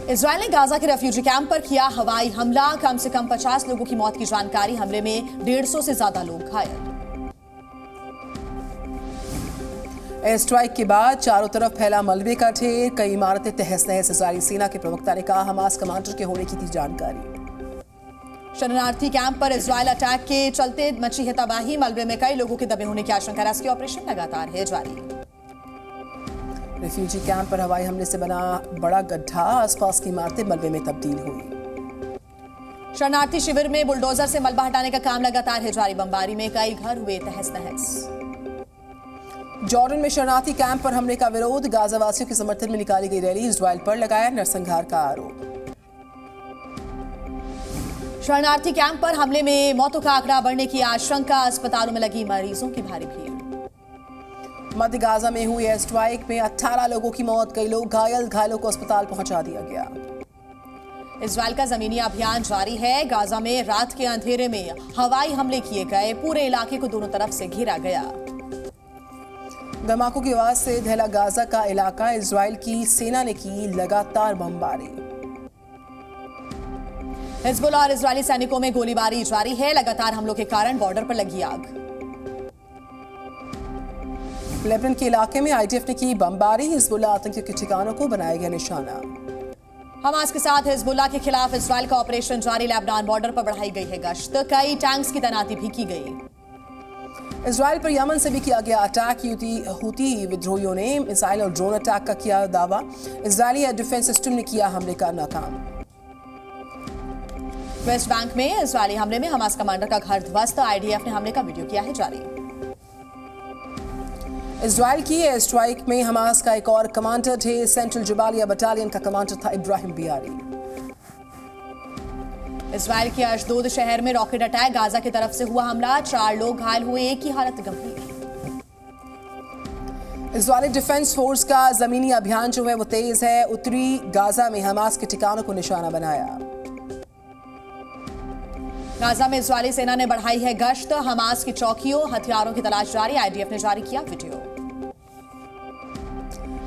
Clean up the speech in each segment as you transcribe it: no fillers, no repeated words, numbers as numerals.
Israel ने Gaza के refugee camp पर किया हवाई हमला। कम से कम 50 लोगों की मौत की जानकारी। हमले में 150 से ज्यादा लोग घायल। एयर स्ट्राइक के बाद चारों तरफ फैला मलबे का ढेर, कई इमारतें तहस नहस। इजरायली सेना के प्रवक्ता ने कहा हमास कमांडर के होने की थी जानकारी। शरणार्थी कैंप पर इजराइल अटैक के चलते मची है तबाही। मलबे में कई लोगों के दबे होने की आशंका। रेस्क्यू ऑपरेशन लगातार है जारी। रेफ्यूजी कैंप पर हवाई हमले से बना बड़ा गड्ढा, आसपास की इमारतें मलबे में तब्दील हुई। शरणार्थी शिविर में बुलडोजर से मलबा हटाने का काम लगातार है जारी। बमबारी में कई घर हुए तहस नहस। जॉर्डन में शरणार्थी कैंप पर हमले का विरोध। गाजा वासियों के समर्थन में निकाली गई रैली। इजराइल पर लगाया नरसंहार का आरोप। शरणार्थी कैंप पर हमले में मौतों का आंकड़ा बढ़ने की आशंका। अस्पतालों में लगी मरीजों की भारी भीड़। मध्य गाजा में हुई एयर स्ट्राइक में 18 लोगों की मौत, कई लोग घायल। घायलों को अस्पताल पहुंचा दिया गया। इजराइल का जमीनी अभियान जारी है। गाजा में रात के अंधेरे में हवाई हमले किए गए। पूरे इलाके को दोनों तरफ से घेरा गया। धमाकों की आवाज से दहला गाजा का इलाका। इजराइल की सेना ने की लगातार बमबारी। हिजबुल्लाह और इजरायली सैनिकों में गोलीबारी जारी है। लगातार हमलों के कारण बॉर्डर पर लगी आग। लेबनान के इलाके में आईडीएफ ने की बमबारी। हिजबुल्लाह आतंकियों के ठिकानों को बनाया गया निशाना। हमास के साथ हिजबुल्लाह के खिलाफ इजराइल का ऑपरेशन जारी। लेबनान बॉर्डर पर बढ़ाई गई है गश्त। कई टैंक्स की तैनाती भी की गई। इजराइल पर यमन से भी किया गया अटैक। हूती विद्रोहियों ने मिसाइल और ड्रोन अटैक का किया दावा। इजरायली एयर डिफेंस सिस्टम ने किया हमले का नाकाम। वेस्ट बैंक में इजरायली हमले में हमास कमांडर का घर ध्वस्त। आईडीएफ ने हमले का वीडियो किया है जारी। इजराइल की एयर स्ट्राइक में हमास का एक और कमांडर थे। सेंट्रल जबालिया बटालियन का कमांडर था इब्राहिम बियारी। इजराइल के अशदोद शहर में रॉकेट अटैक। गाजा की तरफ से हुआ हमला। 4 लोग घायल हुए, एक की हालत गंभीर। इजरायली डिफेंस फोर्स का जमीनी अभियान जो है वो तेज है। उत्तरी गाजा में हमास के ठिकानों को निशाना बनाया। गाजा में इजरायली सेना ने बढ़ाई है गश्त। हमास की चौकियों हथियारों की तलाश जारी। आईडीएफ ने जारी किया वीडियो।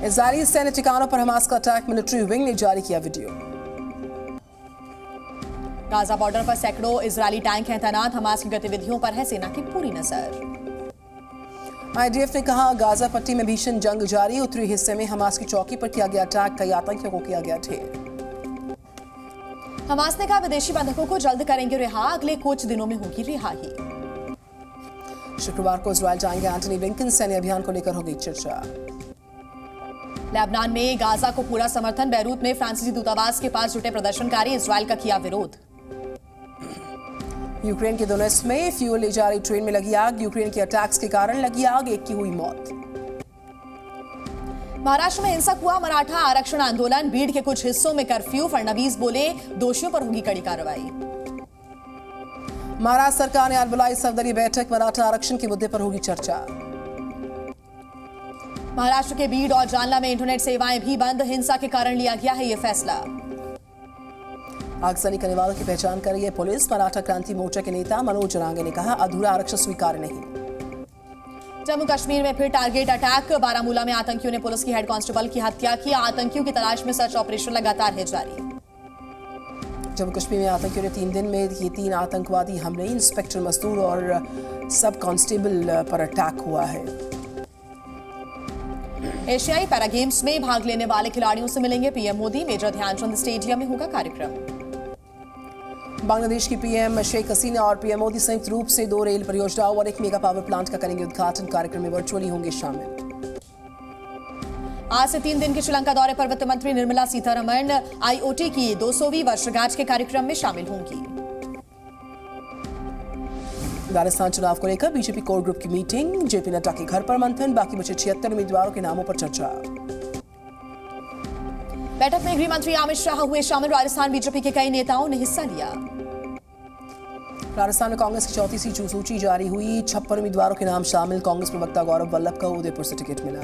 इजरायली सैन्य ठिकानों पर हमास का अटैक। मिलिट्री विंग ने जारी किया वीडियो। गाजा बॉर्डर पर सैकड़ों इजरायली टैंक हैं तैनात। हमास की गतिविधियों पर है सेना की पूरी नजर। आईडीएफ ने कहा गाजा पट्टी में भीषण जंग जारी। उत्तरी हिस्से में हमास की चौकी पर किया गया अटैक। कई आतंकियों को किया गया ढेर। हमास ने कहा विदेशी बंधकों को जल्द करेंगे रिहा। अगले कुछ दिनों में होगी रिहाई। शुक्रवार को इजरायल जाएंगे एंटनी ब्लिंकन। सैन्य अभियान को लेकर होगी चर्चा। लेबनान में गाजा को पूरा समर्थन। बैरूत में फ्रांसीसी दूतावास के पास जुटे प्रदर्शनकारी। इजरायल का किया विरोध। यूक्रेन के दोनेत्स्क में फ्यूल ले जा रही ट्रेन में लगी आग। यूक्रेन के अटैक्स के कारण लगी आग, एक की हुई मौत। महाराष्ट्र में हिंसक हुआ मराठा आरक्षण आंदोलन। बीड के कुछ हिस्सों में कर्फ्यू। फडणवीस बोले दोषियों पर होगी कड़ी कार्रवाई। महाराष्ट्र सरकार ने आज बुलाई सर्वदलीय बैठक। मराठा आरक्षण के मुद्दे पर होगी चर्चा। महाराष्ट्र के बीड और जालना में इंटरनेट सेवाएं भी बंद। हिंसा के कारण लिया गया है यह फैसला। आगजनी करने वालों की पहचान कर रही है पुलिस। मराठा क्रांति मोर्चा के नेता मनोज जरांगे ने कहा अधूरा आरक्षण स्वीकार्य नहीं। जम्मू कश्मीर में फिर टारगेट अटैक। बारामूला में आतंकियों ने पुलिस की हेड कांस्टेबल की हत्या की। आतंकियों की तलाश में सर्च ऑपरेशन लगातार है जारी। जम्मू कश्मीर में आतंकियों ने 3 दिन में ये 3 आतंकवादी हमले। इंस्पेक्टर मजदूर और सब कांस्टेबल पर अटैक हुआ है। एशियाई पैरा गेम्स में भाग लेने वाले खिलाड़ियों से मिलेंगे PM Modi. Major Dhyan Chand stadium में होगा कार्यक्रम। बांग्लादेश की पीएम शेख हसीना और पीएम मोदी संयुक्त रूप से 2 रेल परियोजनाओं और 1 मेगा पावर प्लांट का करेंगे उद्घाटन। कार्यक्रम में वर्चुअली होंगे शामिल। आज से 3 दिन के श्रीलंका दौरे पर वित्त मंत्री निर्मला सीतारमण आईओटी की 200वीं वर्षगांठ के कार्यक्रम में शामिल होंगी। राजस्थान चुनाव को लेकर बीजेपी कोर ग्रुप की मीटिंग। जेपी नड्डा के घर पर मंथन। बाकी बचे 76 उम्मीदवारों के नामों पर चर्चा। बैठक में गृह मंत्री अमित शाह हुए शामिल। राजस्थान बीजेपी के कई नेताओं ने हिस्सा लिया। राजस्थान में कांग्रेस की 34वीं सूची जारी हुई। 56 उम्मीदवारों के नाम शामिल। कांग्रेस प्रवक्ता गौरव वल्लभ को उदयपुर से टिकट मिला।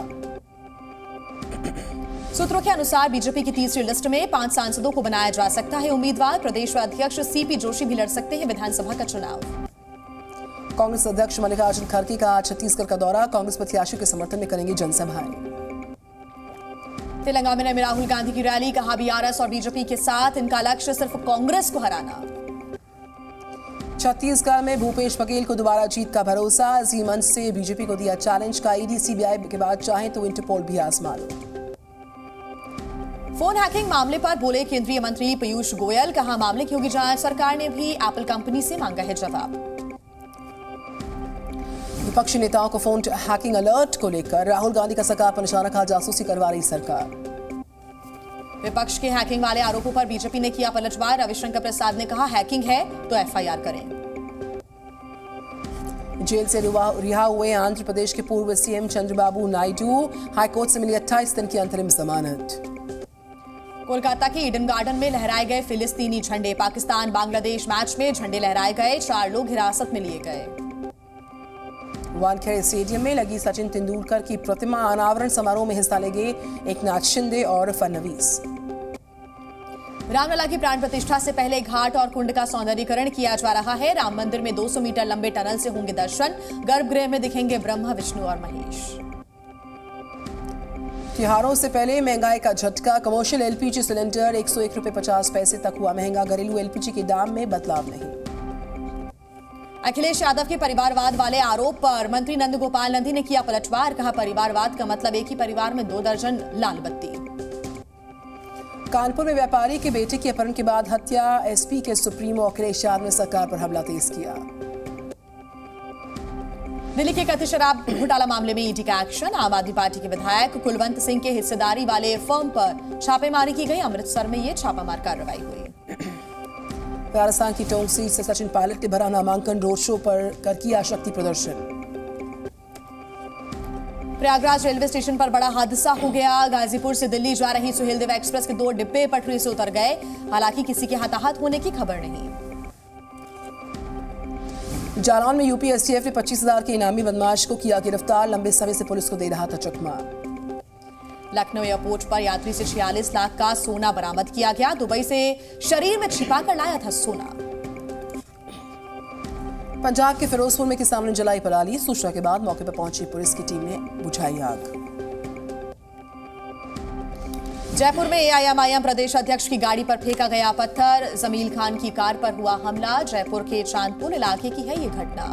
सूत्रों के अनुसार बीजेपी की तीसरी लिस्ट में 5 सांसदों को बनाया जा सकता है उम्मीदवार। प्रदेश अध्यक्ष सीपी जोशी भी लड़ सकते हैं विधानसभा का चुनाव। कांग्रेस अध्यक्ष मल्लिकार्जुन खड़गे का छत्तीसगढ़ का दौरा। कांग्रेस प्रत्याशियों के समर्थन में करेंगे जनसभाएं। तेलंगाना में राहुल गांधी की रैली, कहा बीआरएस और बीजेपी के साथ इनका लक्ष्य सिर्फ कांग्रेस को हराना। छत्तीसगढ़ में भूपेश बघेल को दोबारा जीत का भरोसा, इसी मंच से बीजेपी को दिया चैलेंज का ईडी सीबीआई के बाद चाहे तो इंटरपोल भी आजमा लो। फोन हैकिंग मामले पर बोले केंद्रीय मंत्री पीयूष गोयल, कहा मामले की होगी जांच, सरकार ने भी एप्पल कंपनी से मांगा है जवाब। विपक्षी नेताओं को फोन हैकिंग अलर्ट को लेकर राहुल गांधी का सरकार पर निशाना, कहा जासूसी करवा रही सरकार। विपक्ष के हैकिंग वाले आरोपों पर बीजेपी ने किया पलटवार, रविशंकर प्रसाद ने कहा हैकिंग है तो एफआईआर करें। जेल से रिहा हुए आंध्र प्रदेश के पूर्व सीएम चंद्रबाबू नायडू, हाईकोर्ट से मिली 28 दिन की अंतरिम जमानत। कोलकाता के ईडन गार्डन में लहराए गए फिलिस्तीनी झंडे, पाकिस्तान बांग्लादेश मैच में झंडे लहराए गए, 4 लोग हिरासत में लिए गए। वानखेड़े स्टेडियम में लगी सचिन तेंदुलकर की प्रतिमा अनावरण समारोह में हिस्सा लेंगे एकनाथ शिंदे और फडणवीस। रामलला की प्राण प्रतिष्ठा से पहले घाट और कुंड का सौंदर्यीकरण किया जा रहा है। राम मंदिर में 200 मीटर लंबे टनल से होंगे दर्शन, गर्भगृह में दिखेंगे ब्रह्मा, विष्णु और महेश। त्योहारों से पहले महंगाई का झटका, कमर्शियल एलपीजी सिलेंडर 101 रुपये 50 पैसे तक हुआ महंगा, घरेलू एलपीजी के दाम में बदलाव नहीं। अखिलेश यादव के परिवारवाद वाले आरोप पर मंत्री नंद गोपाल नंदी ने किया पलटवार, कहा परिवारवाद का मतलब एक ही परिवार में 2 दर्जन लाल बत्ती। कानपुर में व्यापारी के बेटे की अपहरण के बाद हत्या, एसपी के सुप्रीमो अखिलेश यादव ने सरकार पर हमला तेज किया। दिल्ली के कथित शराब घोटाला मामले में ईडी का एक्शन, आम आदमी पार्टी के विधायक कुलवंत सिंह के हिस्सेदारी वाले फर्म पर छापेमारी की गई, अमृतसर में ये छापामार कार्रवाई हुई। राजस्थान की टोंक सीट से सचिन पायलट ने भरा नामांकन, रोड शो पर कर किया शक्ति प्रदर्शन। प्रयागराज रेलवे स्टेशन पर बड़ा हादसा हो गया, गाजीपुर से दिल्ली जा रही सुहेलदेव एक्सप्रेस के 2 डिब्बे पटरी से उतर गए, हालांकि किसी के हताहत होने की खबर नहीं। जालौन में यूपी एसटीएफ ने 25,000 के इनामी बदमाश को किया गिरफ्तार, लंबे समय से पुलिस को दे रहा था चकमा। लखनऊ एयरपोर्ट पर यात्री से 46 लाख का सोना बरामद किया गया, दुबई से शरीर में छिपा कर लाया था सोना। पंजाब के फिरोजपुर में किसान ने जलाई पराली, सूचना के बाद मौके पर पहुंची पुलिस की टीम ने बुझाई आग। जयपुर में एआईएमआईएम प्रदेश अध्यक्ष की गाड़ी पर फेंका गया पत्थर, जमील खान की कार पर हुआ हमला, जयपुर के चांदपुर इलाके की है ये घटना।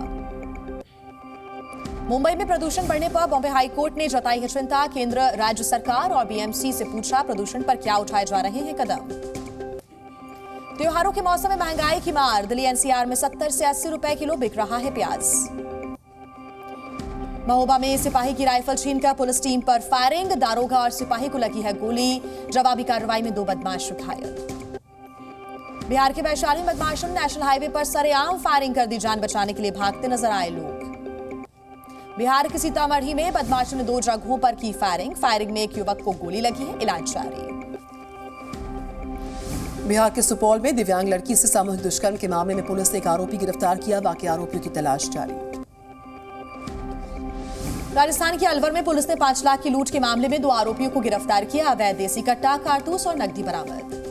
मुंबई में प्रदूषण बढ़ने पर बॉम्बे हाईकोर्ट ने जताई है चिंता, केंद्र राज्य सरकार और बीएमसी से पूछा प्रदूषण पर क्या उठाए जा रहे हैं कदम। त्योहारों के मौसम में महंगाई की मार, दिल्ली एनसीआर में 70 से 80 रुपए किलो बिक रहा है प्याज। महोबा में सिपाही की राइफल छीनकर पुलिस टीम पर फायरिंग, दारोगा और सिपाही को लगी है गोली, जवाबी कार्रवाई में 2 बदमाश घायल। बिहार के वैशाली में बदमाशों ने नेशनल हाईवे पर सरेआम फायरिंग कर दी, जान बचाने के लिए भागते नजर आए लोग। बिहार के सीतामढ़ी में बदमाशों ने 2 जगहों पर की फायरिंग में एक युवक को गोली लगी है, इलाज जारी। बिहार के सुपौल में दिव्यांग लड़की से सामूहिक दुष्कर्म के मामले में पुलिस ने एक आरोपी गिरफ्तार किया, बाकी आरोपियों की तलाश जारी। राजस्थान के अलवर में पुलिस ने 5 लाख की लूट के मामले में 2 आरोपियों को गिरफ्तार किया, अवैध देसी कट्टा, कारतूस और नकदी बरामद।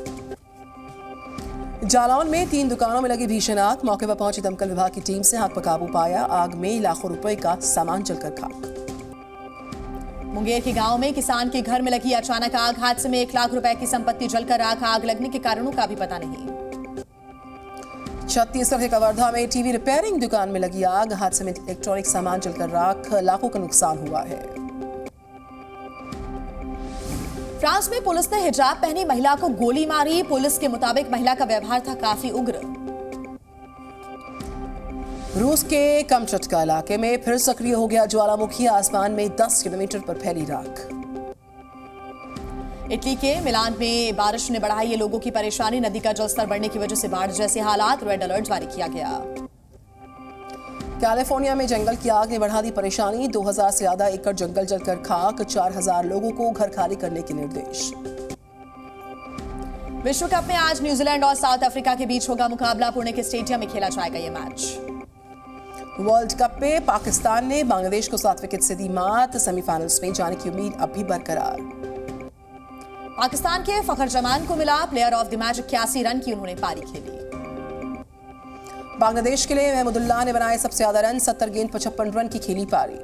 जालौन में 3 दुकानों में लगी भीषण आग, मौके पर पहुंची दमकल विभाग की टीम से आग पर काबू पाया, आग में लाखों रुपए का सामान जलकर खाक। मुंगेर के गांव में किसान के घर में लगी अचानक आग, हादसे में 1 लाख रुपए की संपत्ति जलकर राख, आग लगने के कारणों का भी पता नहीं। छत्तीसगढ़ के कवर्धा में टीवी रिपेयरिंग दुकान में लगी आग, हादसे में इलेक्ट्रॉनिक सामान जलकर राख, लाखों का नुकसान हुआ है। फ्रांस में पुलिस ने हिजाब पहनी महिला को गोली मारी, पुलिस के मुताबिक महिला का व्यवहार था काफी उग्र। रूस के कमचटका इलाके में फिर सक्रिय हो गया ज्वालामुखी, आसमान में 10 किलोमीटर पर फैली राख। इटली के मिलान में बारिश ने बढ़ाई है लोगों की परेशानी, नदी का जलस्तर बढ़ने की वजह से बाढ़ जैसे हालात, रेड अलर्ट जारी किया गया। कैलिफोर्निया में जंगल की आग ने बढ़ा दी परेशानी, 2000 से ज्यादा एकड़ जंगल जलकर खाक, 4000 लोगों को घर खाली करने के निर्देश। विश्व कप में आज न्यूजीलैंड और साउथ अफ्रीका के बीच होगा मुकाबला, पुणे के स्टेडियम में खेला जाएगा ये मैच। वर्ल्ड कप में पाकिस्तान ने बांग्लादेश को 7 विकेट से दी मात, सेमीफाइनल्स में जाने की उम्मीद अब भी बरकरार। पाकिस्तान के फखर जमान को मिला player of the match, 81 run की उन्होंने पारी खेली। बांग्लादेश के लिए महमूदुल्लाह ने बनाए सबसे ज्यादा रन, 70 गेंद 55 रन की खेली पारी।